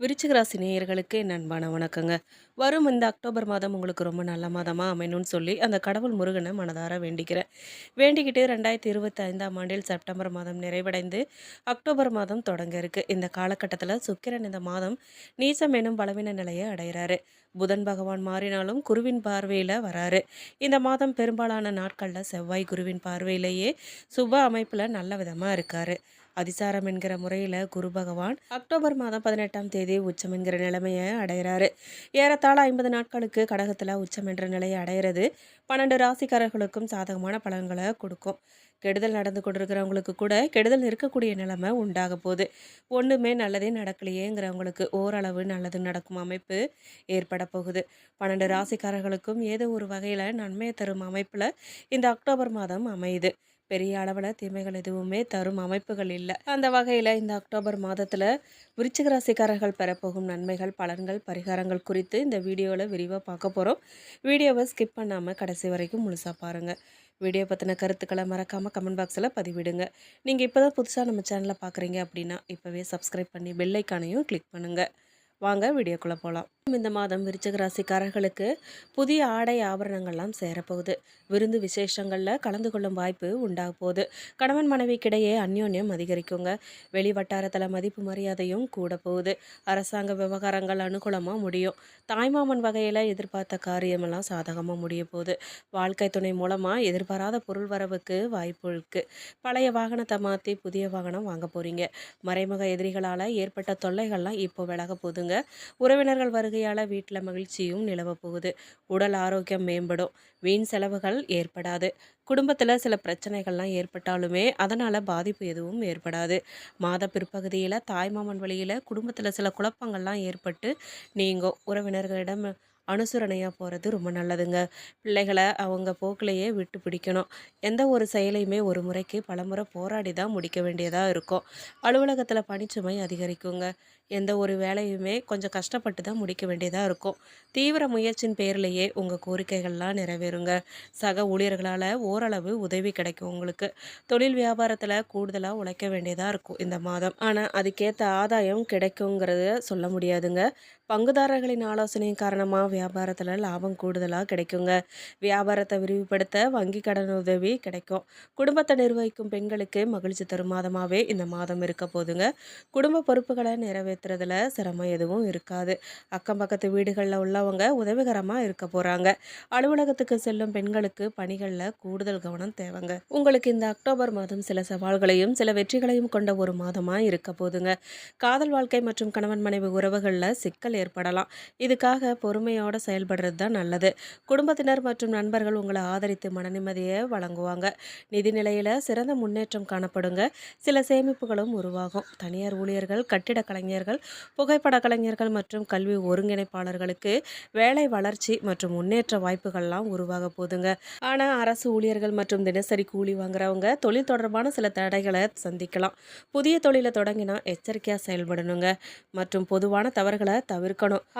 விருச்சிக ராசி நேயர்களுக்கு என் அன்பான வணக்கங்க. வரும் இந்த அக்டோபர் மாதம் உங்களுக்கு ரொம்ப நல்ல மாதமா அமையணும்னு சொல்லி அந்த கடவுள் முருகனை மனதார வேண்டிக்கிறேன். வேண்டிக்கிட்டு 2025ஆம் ஆண்டில் செப்டம்பர் மாதம் நிறைவடைந்து அக்டோபர் மாதம் தொடங்க இருக்கு. இந்த காலகட்டத்தில் சுக்கிரன் இந்த மாதம் நீசம் எனும் பலவீன நிலையை அடைகிறாரு. புதன் பகவான் மாறினாலும் குருவின் பார்வையில் வராரு. இந்த மாதம் பெரும்பாலான நாட்களில் செவ்வாய் குருவின் பார்வையிலேயே சுப அமைப்பில் நல்ல விதமாக இருக்காரு. அதிசாரம் என்கிற முறையில் குரு பகவான் அக்டோபர் மாதம் 18ஆம் தேதி உச்சம் என்கிற நிலைமையை அடைகிறாரு. ஏறத்தாழ 50 நாட்களுக்கு கடகத்தில் உச்சம் என்ற நிலையை அடைகிறது 12 ராசிக்காரர்களுக்கும் சாதகமான பலன்களை கொடுக்கும். கெடுதல் நடந்து கொண்டிருக்கிறவங்களுக்கு கூட கெடுதல் இருக்கக்கூடிய நிலைமை உண்டாக போகுது. ஒன்றுமே நல்லதே நடக்கலையேங்கிறவங்களுக்கு ஓரளவு நல்லது நடக்கும் அமைப்பு ஏற்பட போகுது. 12 ராசிக்காரர்களுக்கும் ஏதோ ஒரு வகையில் நன்மையை தரும் அமைப்பில் இந்த அக்டோபர் மாதம் அமையுது. பெரிய அளவில் தீமைகள் எதுவுமே தரும் அமைப்புகள் இல்லை. அந்த வகையில் இந்த அக்டோபர் மாதத்தில் விருச்சிக ராசிக்காரர்கள் பெறப்போகும் நன்மைகள், பலன்கள், பரிகாரங்கள் குறித்து இந்த வீடியோவில் விரிவாக பார்க்க போகிறோம். வீடியோவை ஸ்கிப் பண்ணாமல் கடைசி வரைக்கும் முழுசாக பாருங்கள். வீடியோ பற்றின கருத்துக்களை மறக்காமல் கமெண்ட் பாக்ஸில் பதிவிடுங்க. நீங்கள் இப்போ தான் புதுசாக நம்ம சேனலை பார்க்குறீங்க அப்படின்னா இப்போவே சப்ஸ்கிரைப் பண்ணி பெல் ஐக்கானையும் கிளிக் பண்ணுங்கள். வாங்க வீடியோக்குள்ளே போகலாம். இந்த மாதம் விருச்சிக ராசிக்காரர்களுக்கு புதிய ஆடை ஆபரணங்கள்லாம் சேரப்போகுது. விருந்து விசேஷங்களில் கலந்து கொள்ளும் வாய்ப்பு உண்டாக போகுது. கணவன் மனைவிக்கிடையே அந்யோன்யம் அதிகரிக்குங்க. வெளி வட்டாரத்தில் மதிப்பு மரியாதையும் கூட போகுது. அரசாங்க விவகாரங்கள் அனுகூலமாக முடியும். தாய்மாமன் வகையில் எதிர்பார்த்த காரியமெல்லாம் சாதகமாக முடிய போகுது. வாழ்க்கை துணை மூலமாக எதிர்பாராத பொருள் வரவுக்கு வாய்ப்பு இருக்குது. பழைய வாகனத்தை மாற்றி புதிய வாகனம் வாங்க போகிறீங்க. மறைமுக எதிரிகளால் ஏற்பட்ட தொல்லைகள்லாம் இப்போ விலக போகுதுங்க. உறவினர்கள் வருகையால் வீட்டில் மகிழ்ச்சியும் நிலவ போகுது. உடல் ஆரோக்கியம் மேம்படும். வீண் செலவுகள் ஏற்படாது. குடும்பத்தில் சில பிரச்சனைகள்லாம் ஏற்பட்டாலுமே அதனால் பாதிப்பு எதுவும் ஏற்படாது. மாத பிற்பகுதியில் தாய்மாமன் வழியில் குடும்பத்தில் சில குழப்பங்கள்லாம் ஏற்பட்டு நீங்கும். உறவினர்களிடம் அனுசரணையாக போகிறது ரொம்ப நல்லதுங்க. பிள்ளைகளை அவங்க போக்கிலேயே விட்டு பிடிக்கணும். எந்த ஒரு செயலையுமே ஒரு முறைக்கு பலமுறை போராடி தான் முடிக்க வேண்டியதாக இருக்கும். அலுவலகத்தில் பணிச்சுமை அதிகரிக்குங்க. எந்த ஒரு வேலையுமே கொஞ்சம் கஷ்டப்பட்டு தான் முடிக்க வேண்டியதாக இருக்கும். தீவிர முயற்சியின் பேர்லேயே உங்கள் கோரிக்கைகள்லாம் நிறைவேறுங்க. சக ஊழியர்களால் ஓரளவு உதவி கிடைக்கும் உங்களுக்கு. தொழில் வியாபாரத்தில் கூடுதலாக உழைக்க வேண்டியதாக இருக்கும் இந்த மாதம். ஆனால் அதுக்கேற்ற ஆதாயம் கிடைக்குங்கிறத சொல்ல முடியாதுங்க. பங்குதாரர்களின் ஆலோசனையின் காரணமாக வியாபாரத்தில் லாபம் கூடுதலாக கிடைக்குங்க. வியாபாரத்தை விரிவுபடுத்த வங்கி கடன் உதவி கிடைக்கும். குடும்பத்தை நிர்வகிக்கும் பெண்களுக்கு மகிழ்ச்சி தரும் மாதமாகவே இந்த மாதம் இருக்க போதுங்க. குடும்ப பொறுப்புகளை நிறைவேற்றுறதுல சிரமம் எதுவும் இருக்காது. அக்கம் பக்கத்து வீடுகளில் உள்ளவங்க உதவிகரமாக இருக்க போகிறாங்க. அலுவலகத்துக்கு செல்லும் பெண்களுக்கு பணிகளில் கூடுதல் கவனம் தேவைங்க. உங்களுக்கு இந்த அக்டோபர் மாதம் சில சவால்களையும் சில வெற்றிகளையும் கொண்ட ஒரு மாதமாக இருக்க போதுங்க. காதல் வாழ்க்கை மற்றும் கணவன் மனைவி உறவுகளில் சிக்கல் ஏற்படலாம். இதுக்காக பொறுமையோடு செயல்படுறது தான் நல்லது. குடும்பத்தினர் மற்றும் நண்பர்கள் உங்களை ஆதரித்து மனநிம்மதியை வழங்குவாங்க. நிதி நிலையில் சிறந்த முன்னேற்றம் காணப்படுங்க. சில சேமிப்புகளும் உருவாகும். தனியார் ஊழியர்கள், கட்டிட கலைஞர்கள், புகைப்பட கலைஞர்கள் மற்றும் கல்வி ஒருங்கிணைப்பாளர்களுக்கு வேலை வளர்ச்சி மற்றும் முன்னேற்ற வாய்ப்புகள்லாம் உருவாக போதுங்க. ஆனால் அரசு ஊழியர்கள் மற்றும் தினசரி கூலி வாங்குறவங்க தொழில் தொடர்பான சில தடைகளை சந்திக்கலாம். புதிய தொழிலை தொடங்கினா எச்சரிக்கையாக செயல்படணுங்க. மற்றும் பொதுவான தவறுகளை தவிர்க்கணும்.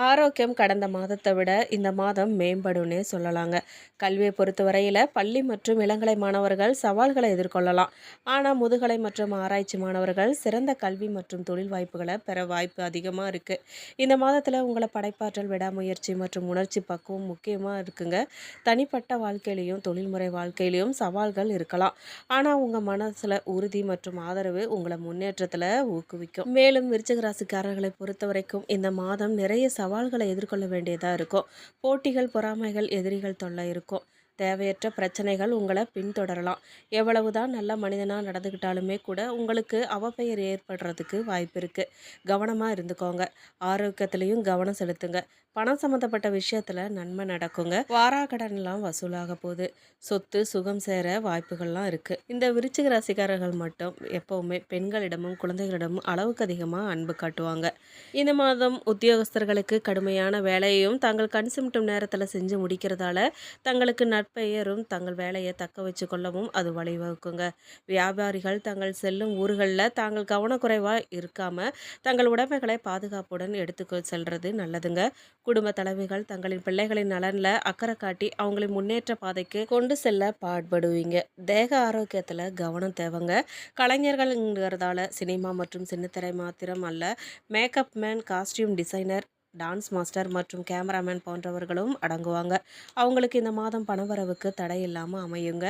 ஆரோக்கியம் கடந்த மாதத்தை விட இந்த மாதம் மேம்படும்னே சொல்லலாங்க. கல்வியை பொறுத்தவரையில் பள்ளி மற்றும் இளங்கலை மாணவர்கள் சவால்களை எதிர்கொள்ளலாம். ஆனால் முதுகலை மற்றும் ஆராய்ச்சி மாணவர்கள் சிறந்த கல்வி மற்றும் தொழில் வாய்ப்புகளை பெற வாய்ப்பு அதிகமாக இருக்குது. இந்த மாதத்தில் உங்களை படைப்பாற்றல், விடாமுயற்சி மற்றும் உணர்ச்சி பக்குவம் முக்கியமாக இருக்குங்க. தனிப்பட்ட வாழ்க்கையிலையும் தொழில்முறை வாழ்க்கையிலையும் சவால்கள் இருக்கலாம். ஆனால் உங்கள் மனசில் உறுதி மற்றும் ஆதரவு உங்களை முன்னேற்றத்தில் ஊக்குவிக்கும். மேலும் விருச்சிக ராசிக்காரர்களை பொறுத்த வரைக்கும் இந்த மாதம் நிறைய சவால்களை எதிர்கொள்ள வேண்டியதாக இருக்கும். போட்டிகள், பொறாமைகள், எதிரிகள் தொல்லை இருக்கும். தேவையற்ற பிரச்சனைகள் உங்களை பின்தொடரலாம். எவ்வளவுதான் நல்ல மனிதனாக நடந்துக்கிட்டாலுமே கூட உங்களுக்கு அவப்பெயர் ஏற்படுறதுக்கு வாய்ப்பு இருக்குது. கவனமாக இருந்துக்கோங்க. ஆரோக்கியத்திலையும் கவனம் செலுத்துங்க. பணம் சம்மந்தப்பட்ட விஷயத்தில் நன்மை நடக்குங்க. வாராக்கடன்லாம் வசூலாக போகுது. சொத்து சுகம் சேர வாய்ப்புகள்லாம் இருக்குது. இந்த விருச்சிக ராசிக்காரர்கள் மட்டும் எப்போவுமே பெண்களிடமும் குழந்தைகளிடமும் அளவுக்கு அதிகமாக அன்பு காட்டுவாங்க. இந்த மாதம் உத்தியோகஸ்தர்களுக்கு கடுமையான வேலையையும் தாங்கள் கண் சிமிட்டும் நேரத்தில் செஞ்சு முடிக்கிறதால தங்களுக்கு நற்பெயரும் தங்கள் வேலையை தக்க வச்சு கொள்ளவும் அது வழிவகுக்குங்க. வியாபாரிகள் தங்கள் செல்லும் ஊர்களில் தாங்கள் கவனக்குறைவாக இருக்காம தங்கள் உடைமைகளை பாதுகாப்புடன் எடுத்துக்கொ செல்றது நல்லதுங்க. குடும்ப தலைவிகள் தங்களின் பிள்ளைகளின் நலனில் அக்கறை காட்டி அவங்களின் முன்னேற்ற பாதைக்கு கொண்டு செல்ல பாடுபடுவீங்க. தேக ஆரோக்கியத்தில் கவனம் தேவைங்க. கலைஞர்கள்ங்கிறதால சினிமா மற்றும் சின்னத்திரை மாத்திரம் அல்ல, makeup man, costume designer, dance master மற்றும் கேமராமேன் போன்றவர்களும் அடங்குவாங்க. அவங்களுக்கு இந்த மாதம் பணவரவுக்கு தடை இல்லாமல் அமையுங்க.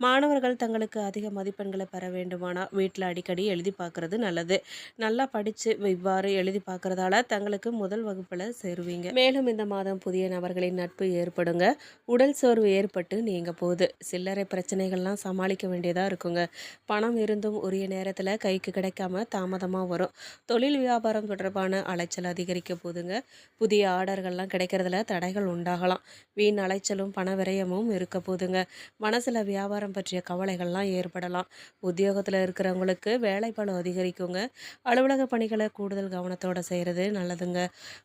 மாணவர்கள் தங்களுக்கு அதிக மதிப்பெண்களை பெற வேண்டுமானால் வீட்டில் அடிக்கடி எழுதி பார்க்கறது நல்லது. நல்லா படித்து இவ்வாறு எழுதி பார்க்கறதால தங்களுக்கு முதல் வகுப்பில் சேருவீங்க. மேலும் இந்த மாதம் புதிய நபர்களின் நட்பு ஏற்படுங்க. உடல் சோர்வு ஏற்பட்டு நீங்க போகுது. சில்லறை பிரச்சனைகள்லாம் சமாளிக்க வேண்டியதாக இருக்குங்க. பணம் இருந்தும் உரிய நேரத்தில் கைக்கு கிடைக்காம தாமதமாக வரும். தொழில் வியாபாரம் தொடர்பான அலைச்சல் அதிகரிக்க போகுதுங்க. புதிய ஆர்டர்கள்லாம் கிடைக்கிறதுல தடைகள் உண்டாகலாம். வீண் அலைச்சலும் பண விரயமும் இருக்க போதுங்க. மனசில் வியாபாரம் பற்றிய கவலைகள்லாம் ஏற்படலாம். உத்தியோகத்தில் இருக்கிறவங்களுக்கு வேலைப்பளு அதிகரிக்குங்க. அலுவலக பணிகளை கூடுதல் கவனத்தோடு செய்கிறது நல்லதுங்க.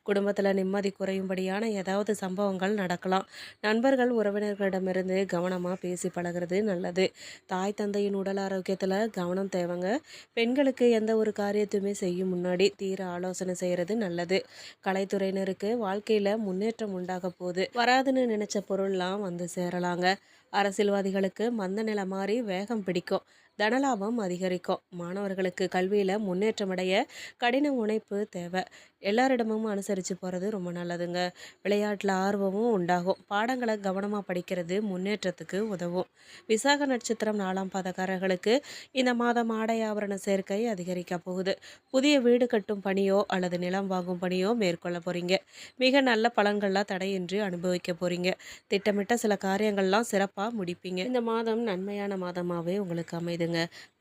குடும்பத்தில் நிம்மதி குறையும்படியான ஏதாவது சம்பவங்கள் நடக்கலாம். நண்பர்கள் உறவினர்களிடமிருந்து கவனமாக பேசி பழகிறது நல்லது. தாய் தந்தையின் உடல் ஆரோக்கியத்தில் கவனம் தேவைங்க. பெண்களுக்கு எந்த ஒரு காரியத்தையுமே செய்யும் முன்னாடி தீர ஆலோசனை செய்கிறது நல்லது. கலைத்துறையினருக்கு வாழ்க்கையில் முன்னேற்றம் உண்டாக போகுது. வராதுன்னு நினைச்ச பொருள்லாம் வந்து சேரலாங்க. அரசியல்வாதிகளுக்கு மந்த நிலை மாறி வேகம் பிடிக்கும். தனலாபம் அதிகரிக்கும். மாணவர்களுக்கு கல்வியில் முன்னேற்றம் அடைய கடின உழைப்பு தேவை. எல்லாரிடமும் அனுசரித்து போகிறது ரொம்ப நல்லதுங்க. விளையாட்டில் ஆர்வமும் உண்டாகும். பாடங்களை கவனமாக படிக்கிறது முன்னேற்றத்துக்கு உதவும். விசாக நட்சத்திரம் 4ஆம் பாதக்காரர்களுக்கு இந்த மாதம் ஆடை ஆபரண சேர்க்கை அதிகரிக்க போகுது. புதிய வீடு கட்டும் பணியோ அல்லது நிலம் வாங்கும் பணியோ மேற்கொள்ள போகிறீங்க. மிக நல்ல பலன்கள்லாம் தடையின்றி அனுபவிக்க போகிறீங்க. திட்டமிட்ட சில காரியங்கள்லாம் சிறப்பாக முடிப்பீங்க. இந்த மாதம் நன்மையான மாதமாகவே உங்களுக்கு அமைதுங்க.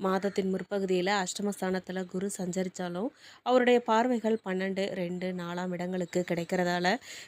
மாதத்தின் முற்பகுதியில் அஷ்டமஸ்தானத்தில் குரு சஞ்சரித்தாலும் அவருடைய பார்வைகள் 12, 2, 4ஆம் இடங்களுக்கு கிடைக்கிறதால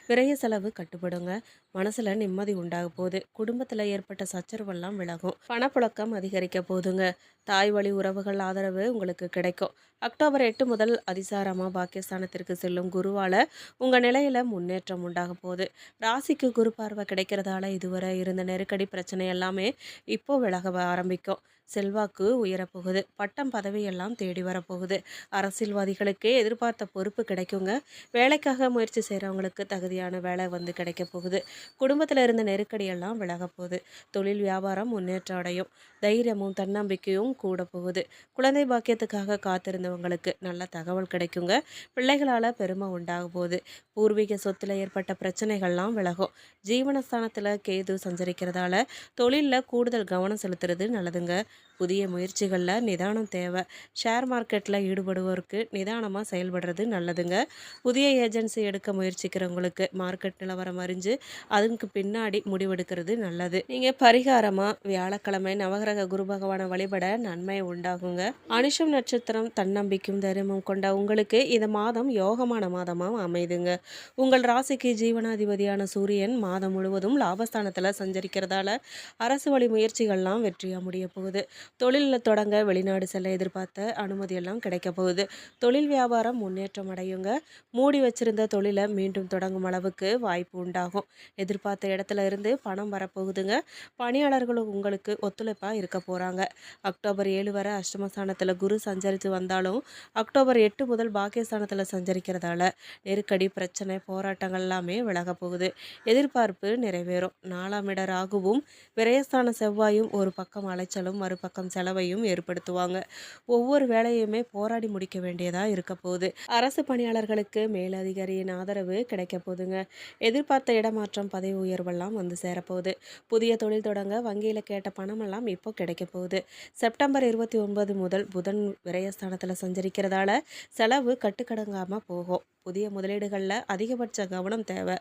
விரைய செலவு கட்டுப்படுங்க. மனசில் நிம்மதி உண்டாக போகுது. குடும்பத்தில் ஏற்பட்ட சச்சரவெல்லாம் விலகும். பணப்புழக்கம் அதிகரிக்க போதுங்க. தாய் வழி உறவுகள் ஆதரவு உங்களுக்கு கிடைக்கும். அக்டோபர் 8 முதல் அதிசாரமாக பாக்கியஸ்தானத்திற்கு செல்லும் குருவால் உங்கள் நிலையில் முன்னேற்றம் உண்டாக போகுது. ராசிக்கு குரு பார்வை கிடைக்கிறதால இதுவரை இருந்த நெருக்கடி பிரச்சனை எல்லாமே இப்போ விலக ஆரம்பிக்கும். செல்வாக்கு உயரப்போகுது. பட்டம் பதவி எல்லாம் தேடி வரப்போகுது. அரசியல்வாதிகளுக்கு எதிர்பார்த்த பொறுப்பு கிடைக்குங்க. வேலைக்காக முயற்சி செய்கிறவங்களுக்கு தகுதியான வேலை வந்து கிடைக்க போகுது. குடும்பத்தில் இருந்த நெருக்கடியெல்லாம் விலக போகுது. தொழில் வியாபாரம் முன்னேற்றம் அடையும். தைரியமும் தன்னம்பிக்கையும் கூட போகுது. குழந்தை பாக்கியத்துக்காக காத்திருந்தவங்களுக்கு நல்ல தகவல் கிடைக்குங்க. பிள்ளைகளால் பெருமை உண்டாக போகுது. பூர்வீக சொத்தில் ஏற்பட்ட பிரச்சனைகள்லாம் விலகும். ஜீவனஸ்தானத்தில் கேது சஞ்சரிக்கிறதால தொழிலில் கூடுதல் கவனம் செலுத்துறது நல்லதுங்க. புதிய முயற்சிகளில் நிதானம் தேவை. ஷேர் மார்க்கெட்டில் ஈடுபடுவோருக்கு நிதானமாக செயல்படுறது நல்லதுங்க. புதிய ஏஜென்சி எடுக்க முயற்சிக்கிறவங்களுக்கு மார்க்கெட் நிலவரம் அறிஞ்சு அதுக்கு பின்னாடி முடிவெடுக்கிறது நல்லது. நீங்கள் பரிகாரமாக வியாழக்கிழமை நவகிரக குரு பகவானை வழிபட நன்மை உண்டாகுங்க. அனுஷம் நட்சத்திரம் தன்னம்பிக்கையும் தைரியமும் கொண்ட உங்களுக்கு இந்த மாதம் யோகமான மாதமாக அமைதுங்க. உங்கள் ராசிக்கு ஜீவனாதிபதியான சூரியன் மாதம் முழுவதும் லாபஸ்தானத்தில் சஞ்சரிக்கிறதால அரசு வழி முயற்சிகள்லாம் வெற்றியாக முடிய போகுது. தொழிலில் தொடங்க வெளிநாடு செல்ல எதிர்பார்த்த அனுமதியெல்லாம் கிடைக்க போகுது. தொழில் வியாபாரம் முன்னேற்றம் அடையுங்க. மூடி வச்சிருந்த தொழிலை மீண்டும் தொடங்கும் அளவுக்கு வாய்ப்பு உண்டாகும். எதிர்பார்த்த இடத்துல இருந்து பணம் வரப்போகுதுங்க. பணியாளர்களும் உங்களுக்கு ஒத்துழைப்பாக இருக்க போகிறாங்க. அக்டோபர் 7 வரை அஷ்டமஸ்தானத்தில் குரு சஞ்சரித்து வந்தாலும் அக்டோபர் 8 முதல் பாக்கியஸ்தானத்தில் சஞ்சரிக்கிறதால நெருக்கடி பிரச்சனை போராட்டங்கள் எல்லாமே விலக போகுது. எதிர்பார்ப்பு நிறைவேறும். 4ஆம் இட ராகுவும் விரயஸ்தான செவ்வாயும் ஒரு பக்கம் அலைச்சலும் மறுபக்கம் செலவையும் ஏற்படுத்துவாங்க. ஒவ்வொரு வேலையுமே போராடி முடிக்க வேண்டியதாக இருக்க போகுது. அரசு பணியாளர்களுக்கு மேலதிகாரியின் ஆதரவு கிடைக்க போகுதுங்க. எதிர்பார்த்த இடமாற்றம் பதவி உயர்வெல்லாம் வந்து சேரப்போகுது. புதிய தொழில் தொடங்க வங்கியில் கேட்ட பணமெல்லாம் இப்போ கிடைக்க போகுது. செப்டம்பர் 29 முதல் புதன் விரயஸ்தானத்தில் சஞ்சரிக்கிறதால செலவு கட்டுக்கடங்காமல் போகும். புதிய முதலீடுகளில் அதிகபட்ச கவனம் தேவை.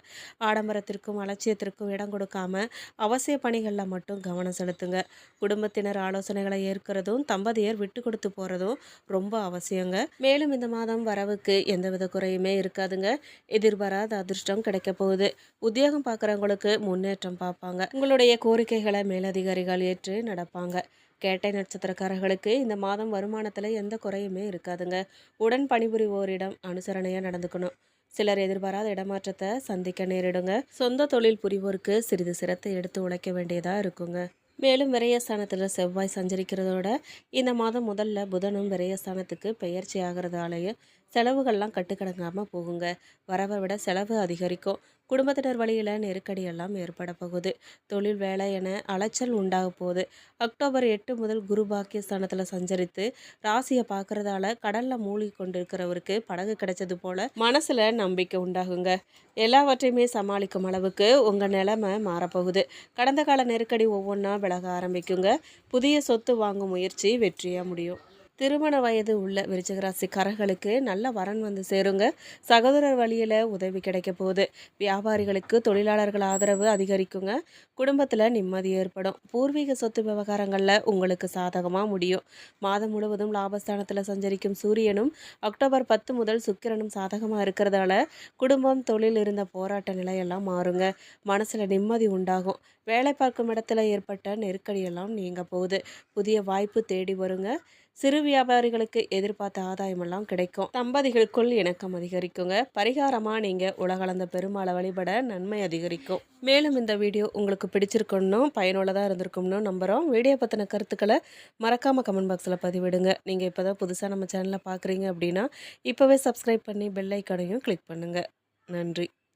ஆடம்பரத்திற்கும் அலட்சியத்திற்கும் இடம் கொடுக்காம அவசிய பணிகளில் மட்டும் கவனம் செலுத்துங்க. குடும்பத்தினர் ஆலோசனைகளை ஏற்கிறதும் தம்பதியர் விட்டு கொடுத்து போகிறதும் ரொம்ப அவசியங்க. மேலும் இந்த மாதம் வரவுக்கு எந்தவித குறையுமே இருக்காதுங்க. எதிர்பாராத அதிர்ஷ்டம் கிடைக்க போகுது. உத்தியோகம் பார்க்குறவங்களுக்கு முன்னேற்றம் பார்ப்பாங்க. உங்களுடைய கோரிக்கைகளை மேலதிகாரிகள் ஏற்று நடப்பாங்க. கேட்டை நட்சத்திரக்காரர்களுக்கு இந்த மாதம் வருமானத்தில் எந்த குறையுமே இருக்காதுங்க. உடன் பணிபுரிவோரிடம் அனுசரணையாக நடந்துக்கணும். சிலர் எதிர்பாராத இடமாற்றத்தை சந்திக்க நேரிடுங்க. சொந்த தொழில் புரிவோருக்கு சிறிது சிரத்தை எடுத்து உழைக்க வேண்டியதா இருக்குங்க. மேலும் விரயஸ்தானத்தில் செவ்வாய் சஞ்சரிக்கிறதோட இந்த மாதம் முதல்ல புதனும் விரயஸ்தானத்துக்கு பெயர்ச்சி ஆகிறதாலேயே செலவுகள்லாம் கட்டுக்கடங்காமல் போகுங்க. வரவை விட செலவு அதிகரிக்கும். குடும்பத்தினர் வழியில் நெருக்கடியெல்லாம் ஏற்பட போகுது. தொழில் வேலை என அலைச்சல் உண்டாக போகுது. அக்டோபர் 8 முதல் குரு பாக்கியஸ்தானத்தில் சஞ்சரித்து ராசியை பார்க்கறதால கடலில் மூழ்கி கொண்டிருக்கிறவருக்கு படகு கிடைச்சது போல மனசில் நம்பிக்கை உண்டாகுங்க. எல்லாவற்றையுமே சமாளிக்கும் அளவுக்கு உங்கள் நிலைமை மாறப்போகுது. கடந்த கால நெருக்கடி ஒவ்வொன்றா விலக ஆரம்பிக்குங்க. புதிய சொத்து வாங்கும் முயற்சி வெற்றியாக முடியும். திருமண வயது உள்ள விருச்சிக ராசிக்காரர்களுக்கு நல்ல வரன் வந்து சேருங்க. சகோதரர் வழியில் உதவி கிடைக்க போகுது. வியாபாரிகளுக்கு தொழிலாளர்கள் ஆதரவு அதிகரிக்குங்க. குடும்பத்தில் நிம்மதி ஏற்படும். பூர்வீக சொத்து விவகாரங்களில் உங்களுக்கு சாதகமாக முடியும். மாதம் முழுவதும் லாபஸ்தானத்தில் சஞ்சரிக்கும் சூரியனும் அக்டோபர் 10 முதல் சுக்கிரனும் சாதகமாக இருக்கிறதால குடும்பம் தொழில் இருந்த போராட்ட நிலையெல்லாம் மாறுங்க. மனசில் நிம்மதி உண்டாகும். வேலை பார்க்கும் இடத்துல ஏற்பட்ட நெருக்கடியெல்லாம் நீங்க போகுது. புதிய வாய்ப்பு தேடி வருங்க. சிறு வியாபாரிகளுக்கு எதிர்பார்த்த ஆதாயமெல்லாம் கிடைக்கும். தம்பதிகளுக்குள் இணக்கம் அதிகரிக்குங்க. பரிகாரமாக நீங்கள் உலகளந்த பெருமாளை வழிபட நன்மை அதிகரிக்கும். மேலும் இந்த வீடியோ உங்களுக்கு பிடிச்சிருக்கணும், பயனுள்ளதாக இருந்திருக்கும்னு நம்புகிறோம். வீடியோ பற்றின கருத்துக்களை மறக்காமல் கமெண்ட் பாக்ஸில் பதிவிடுங்க. நீங்கள் இப்போ தான் புதுசாக நம்ம சேனலை பார்க்குறீங்க அப்படின்னா இப்போவே சப்ஸ்கிரைப் பண்ணி பெல் ஐக்கானையும் கிளிக் பண்ணுங்கள். நன்றி.